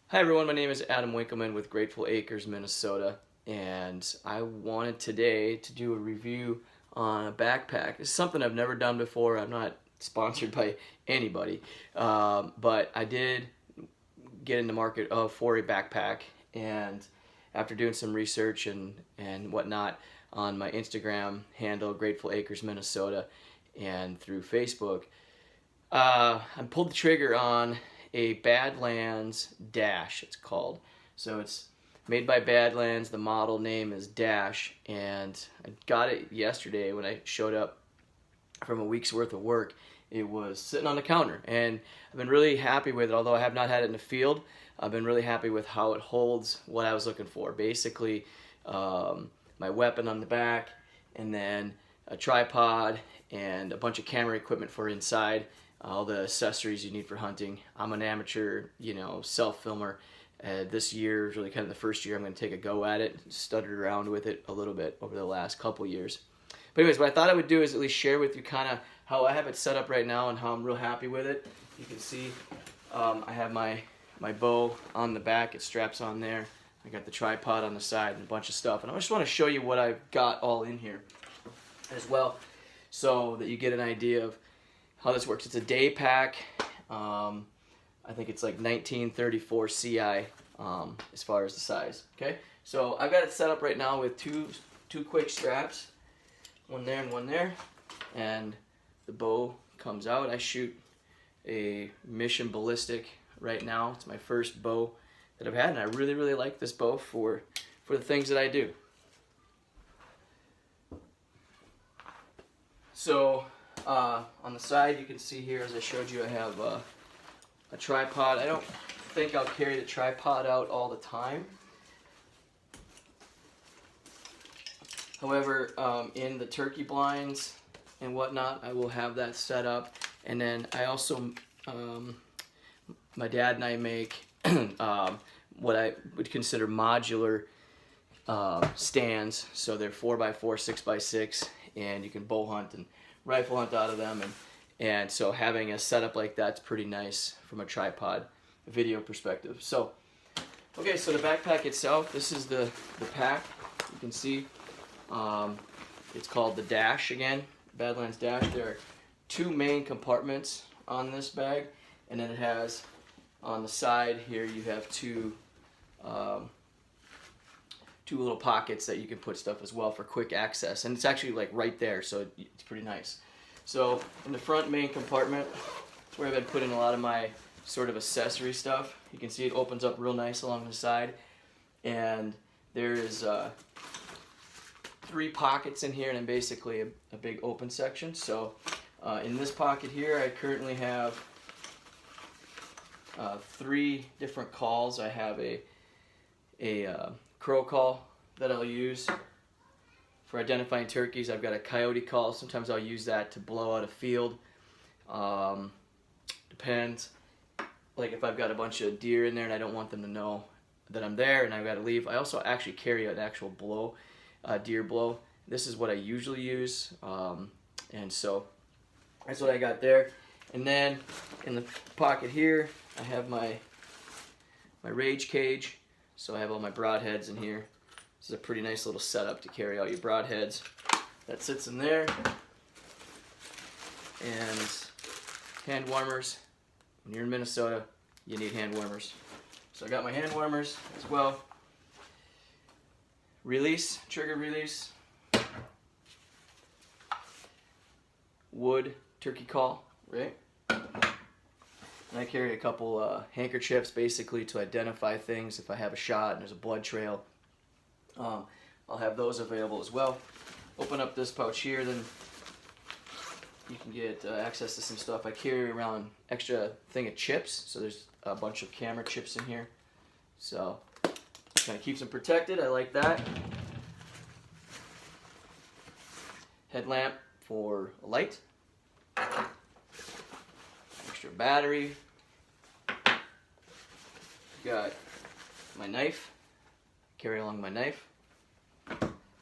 Hi everyone, my name is Adam Winkleman with Grateful Acres, Minnesota, and I wanted today to do a review on a backpack. It's something I've never done before. I'm not sponsored by anybody, but I did get in the market for a backpack, and after doing some research and whatnot on my Instagram handle, Grateful Acres, Minnesota, and through Facebook, I pulled the trigger on a Badlands Dash, it's called. So it's made by Badlands. The model name is Dash, and I got it yesterday when I showed up from a week's worth of work. It was sitting on the counter, and I've been really happy with it. Although I have not had it in the field, I've been really happy with how it holds what I was looking for. Basically, my weapon on the back, and then a tripod and a bunch of camera equipment for inside, all the accessories you need for hunting. I'm an amateur, self-filmer. This year is really kind of the first year I'm going to take a go at it. Stuttered around with it a little bit over the last couple years. But anyways, what I thought I would do is at least share with you kind of how I have it set up right now and how I'm real happy with it. You can see I have my bow on the back. It straps on there. I got the tripod on the side and a bunch of stuff. And I just want to show you what I've got all in here as well, so that you get an idea of how this works. It's a day pack. I think it's like 1934 CI as far as the size. Okay, so I've got it set up right now with two quick straps, one there and one there, and the bow comes out. I shoot a Mission Ballistic right now. It's my first bow that I've had, and I really like this bow for the things that I do. So on the side, you can see here, as I showed you, I have a tripod. I don't think I'll carry the tripod out all the time. However, in the turkey blinds and whatnot, I will have that set up. And then I also, my dad and I make what I would consider modular stands. So they're 4x4, 6x6, and you can bow hunt and rifle hunt out of them, and so having a setup like that's pretty nice from a tripod video perspective. So okay, so the backpack itself, this is the pack. You can see it's called the Dash again, Badlands Dash. There are two main compartments on this bag, and then it has on the side here you have two little pockets that you can put stuff as well for quick access, and it's actually like right there, so it's pretty nice. So in the front main compartment, it's where I've been putting a lot of my sort of accessory stuff. You can see it opens up real nice along the side, and there is 3 pockets in here, and then basically a big open section. So in this pocket here, I currently have 3 different calls. I have a crow call that I'll use for identifying turkeys. I've got a coyote call. Sometimes I'll use that to blow out a field. Depends. Like if I've got a bunch of deer in there and I don't want them to know that I'm there and I've got to leave. I also actually carry an actual blow, deer blow. This is what I usually use, and so that's what I got there. And then in the pocket here, I have my rage cage. So I have all my broadheads in here. This is a pretty nice little setup to carry out your broadheads. That sits in there. And hand warmers. When you're in Minnesota, you need hand warmers. So I got my hand warmers as well. Release, trigger release. Wood turkey call, right? And I carry a couple handkerchiefs basically to identify things. If I have a shot and there's a blood trail, I'll have those available as well. Open up this pouch here, then you can get access to some stuff. I carry around extra thing of chips, so there's a bunch of camera chips in here. So kind of keeps them protected. I like that. Headlamp for a light. Extra battery. Got my knife. Carry along my knife,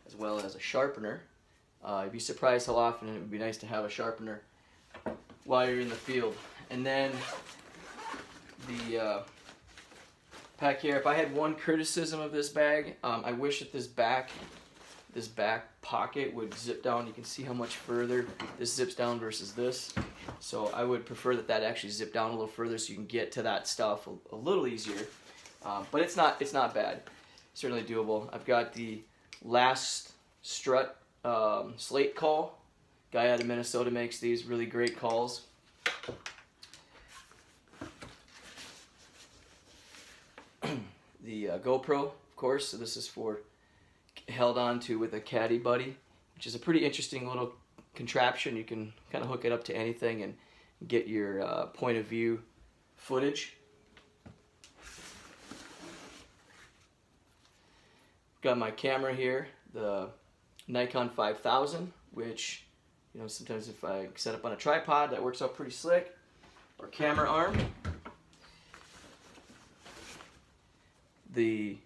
as well as a sharpener. You'd be surprised how often it would be nice to have a sharpener while you're in the field. And then the pack here. If I had one criticism of this bag, I wish that this back pocket would zip down. You can see how much further this zips down versus this. So I would prefer that actually zip down a little further so you can get to that stuff a little easier. But it's not bad. Certainly doable. I've got the Last Strut slate call. Guy out of Minnesota makes these really great calls. The GoPro, of course, so this is for held on to with a caddy buddy, which is a pretty interesting little contraption. You can kind of hook it up to anything and get your point of view footage. Got my camera here, the Nikon 5000, which, you know, sometimes if I set up on a tripod, that works out pretty slick. Or camera arm. The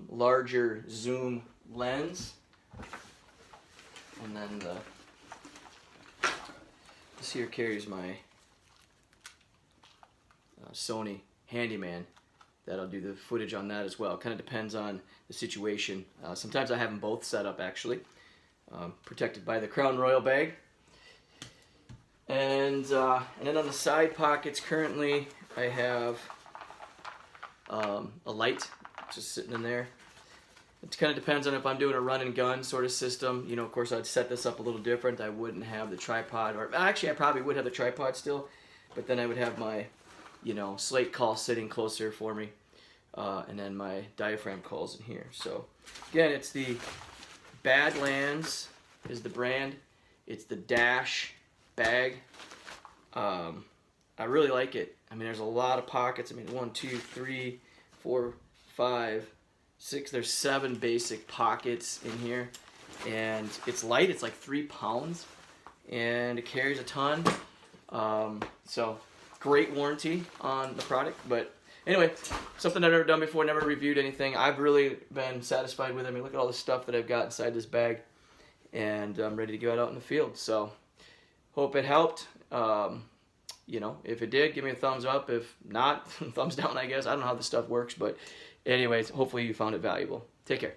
larger zoom lens, and then this here carries my Sony Handyman. That'll do the footage on that as well. Kind of depends on the situation. Sometimes I have them both set up actually, protected by the Crown Royal bag. And then on the side pockets currently I have a light just sitting in there. It kind of depends on if I'm doing a run and gun sort of system. You know, of course I'd set this up a little different. I wouldn't have the tripod, or actually I probably would have the tripod still, but then I would have my, you know, slate call sitting closer for me, and then my diaphragm calls in here. So again, it's the Badlands is the brand. It's the Dash bag. I really like it. I mean, there's a lot of pockets. I mean, 1, 2, 3, 4, 5, 6. There's 7 basic pockets in here, and it's light. It's like 3 pounds, and it carries a ton. So great warranty on the product. But anyway, something I've never done before. Never reviewed anything. I've really been satisfied with it. I mean, look at all the stuff that I've got inside this bag, and I'm ready to go out in the field. So hope it helped. You know, if it did, give me a thumbs up. If not, thumbs down, I guess. I don't know how this stuff works, but anyways, hopefully you found it valuable. Take care.